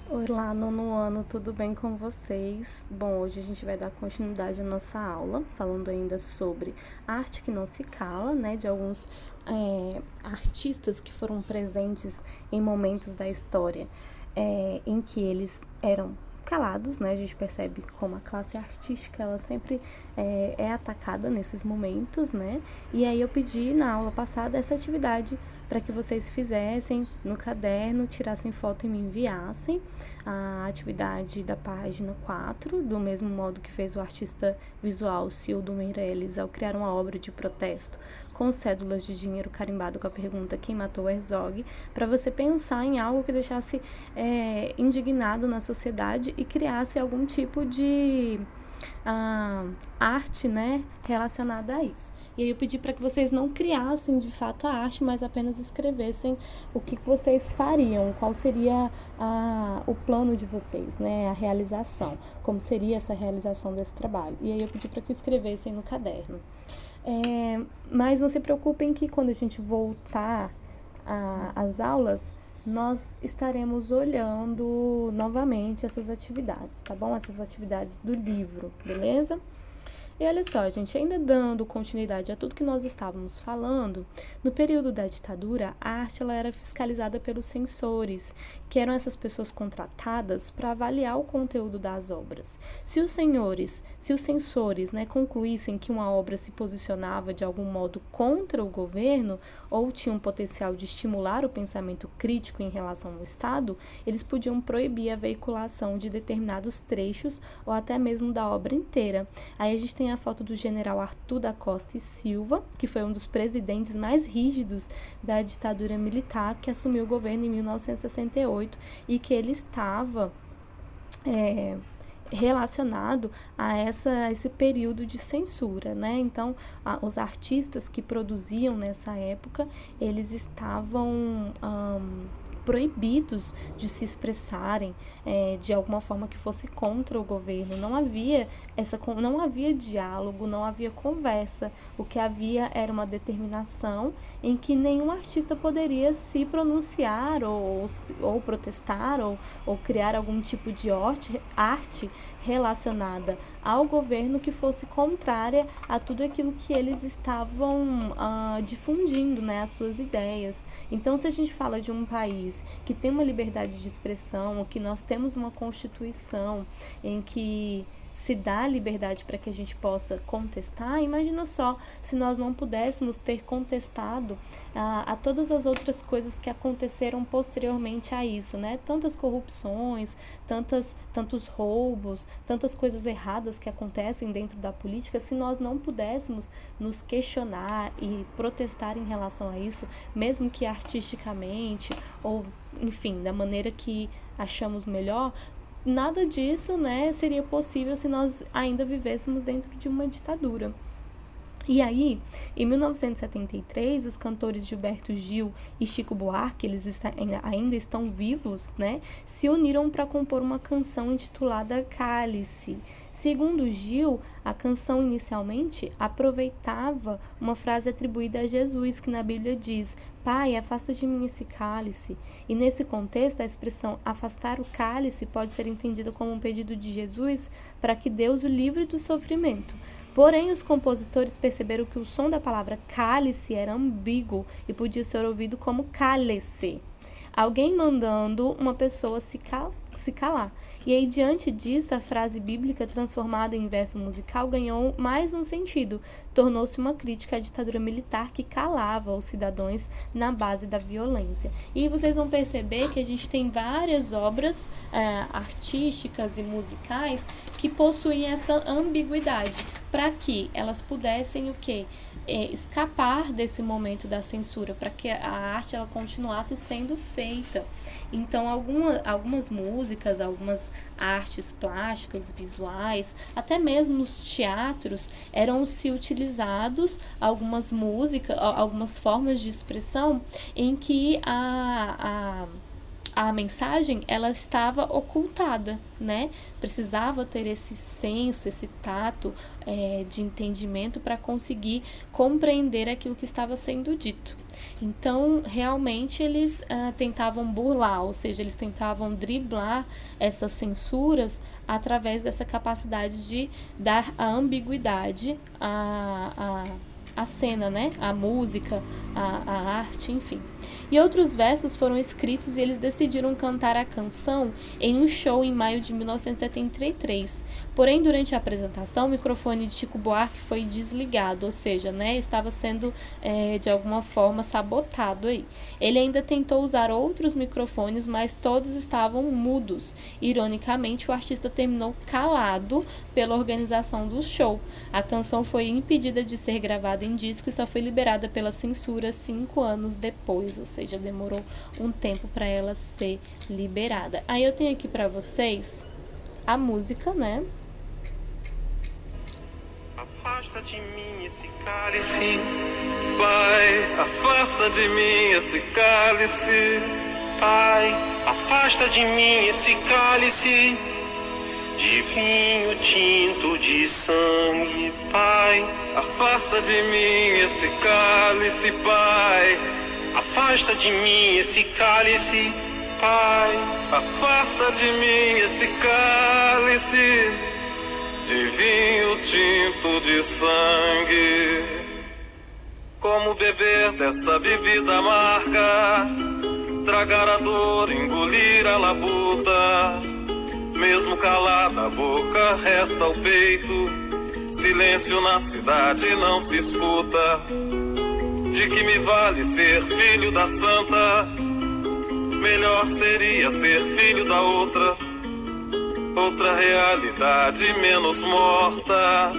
Olá, nono ano, tudo bem com vocês? Bom, hoje a gente vai dar continuidade à nossa aula, falando ainda sobre a arte que não se cala, né, de alguns artistas que foram presentes em momentos da história em que eles eram calados, né? A gente percebe como a classe artística ela sempre é atacada nesses momentos, né? E aí eu pedi na aula passada essa atividade para que vocês fizessem no caderno, tirassem foto e me enviassem a atividade da página 4, do mesmo modo que fez o artista visual Cildo Meirelles ao criar uma obra de protesto com cédulas de dinheiro carimbado com a pergunta quem matou Herzog, para você pensar em algo que deixasse indignado na sociedade e criasse algum tipo de arte, né, relacionada a isso. E aí eu pedi para que vocês não criassem de fato a arte, mas apenas escrevessem o que vocês fariam, qual seria o plano de vocês, né, a realização, como seria essa realização desse trabalho. E aí eu pedi para que escrevessem no caderno. Mas não se preocupem que quando a gente voltar às aulas, nós estaremos olhando novamente essas atividades, tá bom? Essas atividades do livro, beleza? E olha só, gente, ainda dando continuidade a tudo que nós estávamos falando, no período da ditadura, a arte ela era fiscalizada pelos censores, que eram essas pessoas contratadas para avaliar o conteúdo das obras. Se os censores, né, concluíssem que uma obra se posicionava de algum modo contra o governo ou tinha um potencial de estimular o pensamento crítico em relação ao Estado, eles podiam proibir a veiculação de determinados trechos ou até mesmo da obra inteira. Aí a gente tem a foto do general Arthur da Costa e Silva, que foi um dos presidentes mais rígidos da ditadura militar, que assumiu o governo em 1968 e que ele estava relacionado a esse período de censura, né? Então, os artistas que produziam nessa época, eles estavam proibidos de se expressarem de alguma forma que fosse contra o governo. Não havia diálogo, não havia conversa. O que havia era uma determinação em que nenhum artista poderia se pronunciar ou protestar ou criar algum tipo de arte relacionada ao governo que fosse contrária a tudo aquilo que eles estavam difundindo, né, as suas ideias. Então, se a gente fala de um país que tem uma liberdade de expressão, que nós temos uma Constituição em que se dá liberdade para que a gente possa contestar, imagina só se nós não pudéssemos ter contestado a todas as outras coisas que aconteceram posteriormente a isso, né? Tantas corrupções, tantos roubos, tantas coisas erradas que acontecem dentro da política, se nós não pudéssemos nos questionar e protestar em relação a isso, mesmo que artisticamente ou, enfim, da maneira que achamos melhor, nada disso, né, seria possível se nós ainda vivêssemos dentro de uma ditadura. E aí, em 1973, os cantores Gilberto Gil e Chico Buarque, eles ainda estão vivos, né? Se uniram para compor uma canção intitulada Cálice. Segundo Gil, a canção inicialmente aproveitava uma frase atribuída a Jesus, que na Bíblia diz: Pai, afasta de mim esse cálice. E nesse contexto, a expressão afastar o cálice pode ser entendida como um pedido de Jesus para que Deus o livre do sofrimento. Porém, os compositores perceberam que o som da palavra cálice era ambíguo e podia ser ouvido como cálice. Alguém mandando uma pessoa se calar. E aí, diante disso, a frase bíblica transformada em verso musical ganhou mais um sentido. Tornou-se uma crítica à ditadura militar que calava os cidadãos na base da violência. E vocês vão perceber que a gente tem várias obras artísticas e musicais que possuem essa ambiguidade, para que elas pudessem o quê? Escapar desse momento da censura, para que a arte ela continuasse sendo feita. Então, algumas músicas, algumas artes plásticas, visuais, até mesmo os teatros, eram-se utilizados algumas músicas, algumas formas de expressão em que a mensagem, ela estava ocultada, né? Precisava ter esse senso, esse tato de entendimento para conseguir compreender aquilo que estava sendo dito. Então, realmente, eles tentavam burlar, ou seja, eles tentavam driblar essas censuras através dessa capacidade de dar a ambiguidade a cena, né? A música, a arte, enfim. E outros versos foram escritos e eles decidiram cantar a canção em um show em maio de 1973. Porém, durante a apresentação, o microfone de Chico Buarque foi desligado, ou seja, né, estava sendo de alguma forma sabotado aí. Ele ainda tentou usar outros microfones, mas todos estavam mudos. Ironicamente, o artista terminou calado pela organização do show. A canção foi impedida de ser gravada em disco e só foi liberada pela censura 5 anos depois, ou seja, demorou um tempo para ela ser liberada. Aí eu tenho aqui para vocês a música, né? Afasta de mim esse cálice, Pai, afasta de mim esse cálice, Pai, afasta de mim esse cálice de vinho tinto de sangue, Pai, afasta de mim esse cálice, Pai, afasta de mim esse cálice, Pai, afasta de mim esse cálice de vinho tinto de sangue. Como beber dessa bebida amarga, tragar a dor, engolir a labuta. Mesmo calada a boca, resta o peito. Silêncio na cidade não se escuta. De que me vale ser filho da santa? Melhor seria ser filho da outra. Outra realidade menos morta.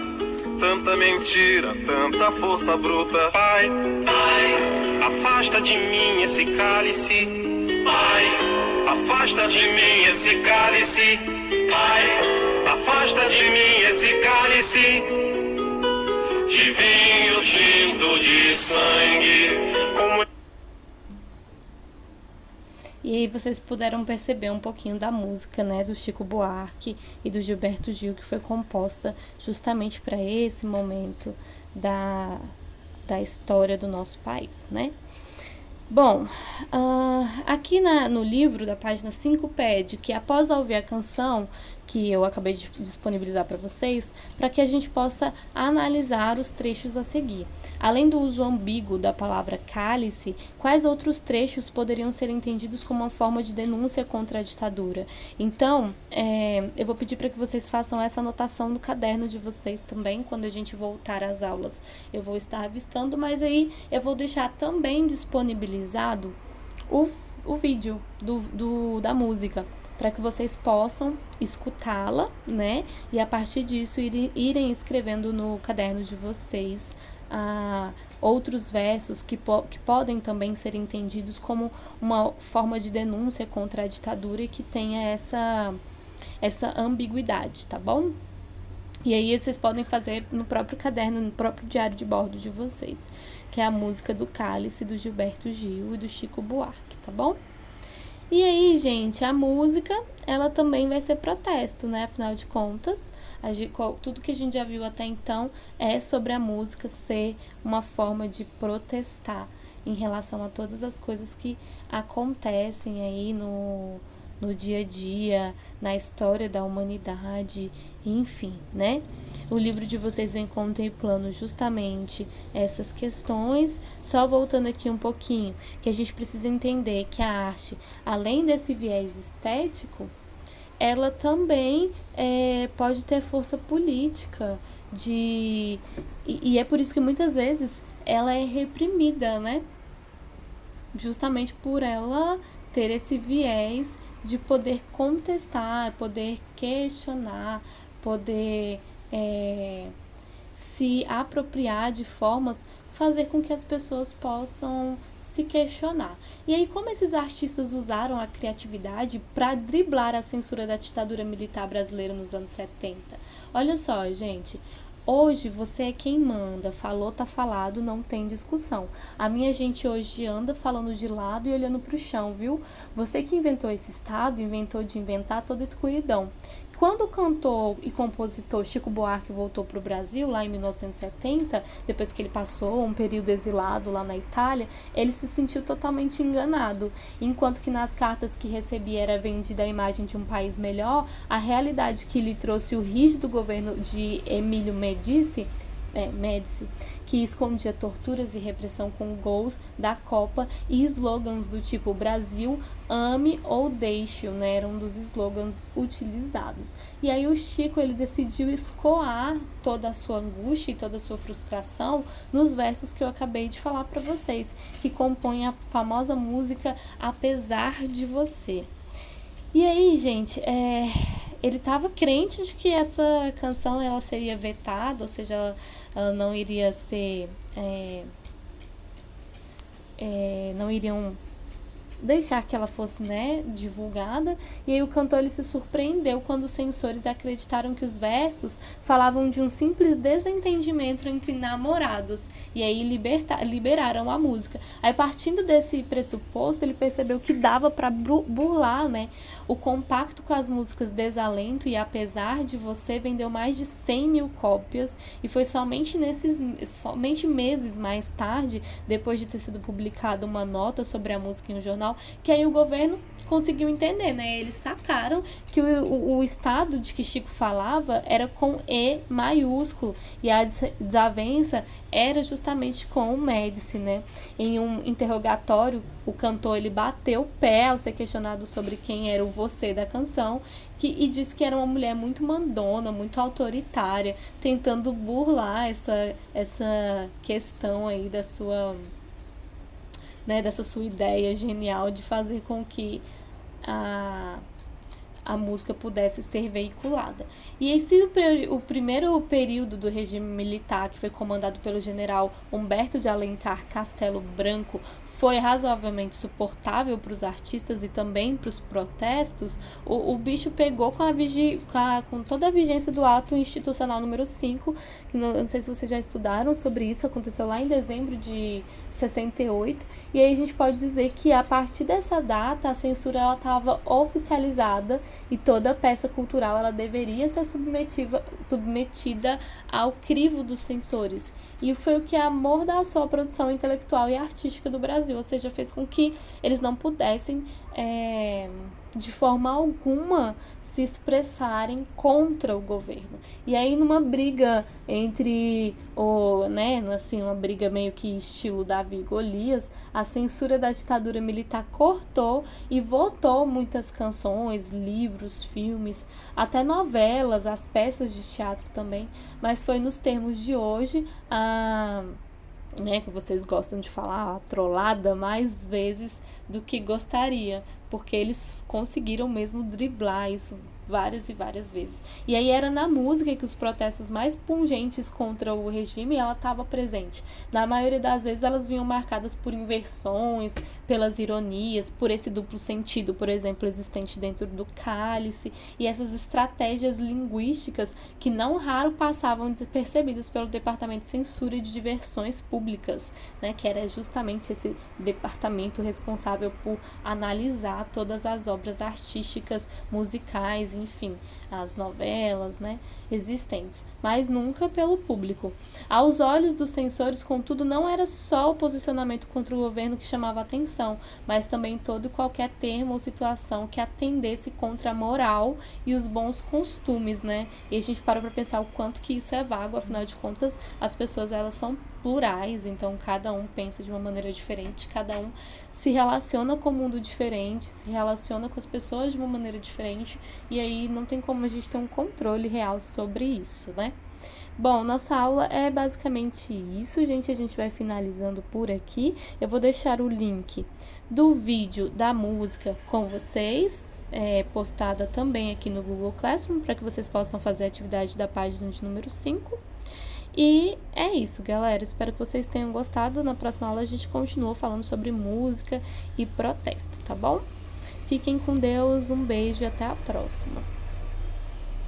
Tanta mentira, tanta força bruta. Pai, Pai, afasta de mim esse cálice. Pai, afasta de mim esse cálice. Pai, afasta de mim esse cálice de vinho tinto de sangue. E aí vocês puderam perceber um pouquinho da música, né, do Chico Buarque e do Gilberto Gil, que foi composta justamente para esse momento da história do nosso país, né? Bom, aqui no livro, da página 5, pede que após ouvir a canção, que eu acabei de disponibilizar para vocês, para que a gente possa analisar os trechos a seguir. Além do uso ambíguo da palavra cálice, quais outros trechos poderiam ser entendidos como uma forma de denúncia contra a ditadura? Então, eu vou pedir para que vocês façam essa anotação no caderno de vocês também, quando a gente voltar às aulas. Eu vou estar avistando, mas aí eu vou deixar também disponibilizado o vídeo da música, para que vocês possam escutá-la, né? E a partir disso irem escrevendo no caderno de vocês outros versos que podem também ser entendidos como uma forma de denúncia contra a ditadura e que tenha essa ambiguidade, tá bom? E aí vocês podem fazer no próprio caderno, no próprio diário de bordo de vocês, que é a música do Cálice, do Gilberto Gil e do Chico Buarque, tá bom? E aí, gente, a música, ela também vai ser protesto, né? Afinal de contas, tudo que a gente já viu até então é sobre a música ser uma forma de protestar em relação a todas as coisas que acontecem aí no dia a dia, na história da humanidade, enfim, né? O livro de vocês vem contemplando justamente essas questões, só voltando aqui um pouquinho, que a gente precisa entender que a arte, além desse viés estético, ela também pode ter força política, e é por isso que muitas vezes ela é reprimida, né? Justamente por ela ter esse viés de poder contestar, poder questionar, poder se apropriar de formas, fazer com que as pessoas possam se questionar. E aí, como esses artistas usaram a criatividade para driblar a censura da ditadura militar brasileira nos anos 70? Olha só, gente, Hoje você é quem manda, falou, tá falado, não tem discussão. A minha gente hoje anda falando de lado e olhando pro chão, viu? Você que inventou esse estado, inventou de inventar toda a escuridão. Quando o cantor e compositor Chico Buarque voltou para o Brasil, lá em 1970, depois que ele passou um período exilado lá na Itália, ele se sentiu totalmente enganado. Enquanto que nas cartas que recebia era vendida a imagem de um país melhor, a realidade que lhe trouxe o rígido governo de Emílio Médici, que escondia torturas e repressão com gols da Copa e slogans do tipo Brasil, ame ou deixe-o, né? Era um dos slogans utilizados. E aí o Chico, ele decidiu escoar toda a sua angústia e toda a sua frustração nos versos que eu acabei de falar para vocês, que compõem a famosa música Apesar de Você. E aí, gente, ele estava crente de que essa canção ela seria vetada, ou seja, ela não iria ser... não iriam deixar que ela fosse, né, divulgada. E aí o cantor ele se surpreendeu quando os censores acreditaram que os versos falavam de um simples desentendimento entre namorados, e aí liberaram a música. Aí, partindo desse pressuposto, ele percebeu que dava para burlar, né, o compacto com as músicas Desalento e Apesar de Você vendeu mais de 100 mil cópias, e foi somente meses mais tarde, depois de ter sido publicada uma nota sobre a música em um jornal, que aí o governo conseguiu entender, né? Eles sacaram que o estado de que Chico falava era com E maiúsculo, e a desavença era justamente com o Médici, né? Em um interrogatório, o cantor ele bateu o pé ao ser questionado sobre quem era o você da canção, e disse que era uma mulher muito mandona, muito autoritária, tentando burlar essa questão aí da sua... né, dessa sua ideia genial de fazer com que a música pudesse ser veiculada. E esse o primeiro período do regime militar, que foi comandado pelo general Humberto de Alencar Castelo Branco, foi razoavelmente suportável para os artistas e também para os protestos, o bicho pegou com toda a vigência do ato institucional número 5, que não sei se vocês já estudaram sobre isso, aconteceu lá em dezembro de 68, e aí a gente pode dizer que a partir dessa data a censura estava oficializada e toda peça cultural ela deveria ser submetida ao crivo dos censores. E foi o que amordaçou a produção intelectual e artística do Brasil, ou seja, fez com que eles não pudessem, de forma alguma, se expressarem contra o governo. E aí, numa briga entre, uma briga meio que estilo Davi e Golias, a censura da ditadura militar cortou e votou muitas canções, livros, filmes, até novelas, as peças de teatro também, mas foi nos termos de hoje, que vocês gostam de falar, a trollada mais vezes do que gostaria, porque eles conseguiram mesmo driblar isso várias e várias vezes. E aí era na música que os protestos mais pungentes contra o regime ela estava presente. Na maioria das vezes elas vinham marcadas por inversões, pelas ironias, por esse duplo sentido, por exemplo, existente dentro do cálice, e essas estratégias linguísticas que não raro passavam despercebidas pelo Departamento de Censura e de Diversões Públicas, né, que era justamente esse departamento responsável por analisar todas as obras artísticas, musicais, enfim, as novelas, né, existentes, mas nunca pelo público. Aos olhos dos censores, contudo, não era só o posicionamento contra o governo que chamava atenção, mas também todo e qualquer termo ou situação que atendesse contra a moral e os bons costumes, né? E a gente para pensar o quanto que isso é vago, afinal de contas, as pessoas elas são plurais, então cada um pensa de uma maneira diferente, cada um se relaciona com o mundo diferente, se relaciona com as pessoas de uma maneira diferente, e aí não tem como a gente ter um controle real sobre isso, né? Bom, nossa aula é basicamente isso, gente. A gente vai finalizando por aqui. Eu vou deixar o link do vídeo da música com vocês, postada também aqui no Google Classroom, para que vocês possam fazer a atividade da página de número 5. E é isso, galera. Espero que vocês tenham gostado. Na próxima aula a gente continua falando sobre música e protesto, tá bom? Fiquem com Deus, um beijo e até a próxima.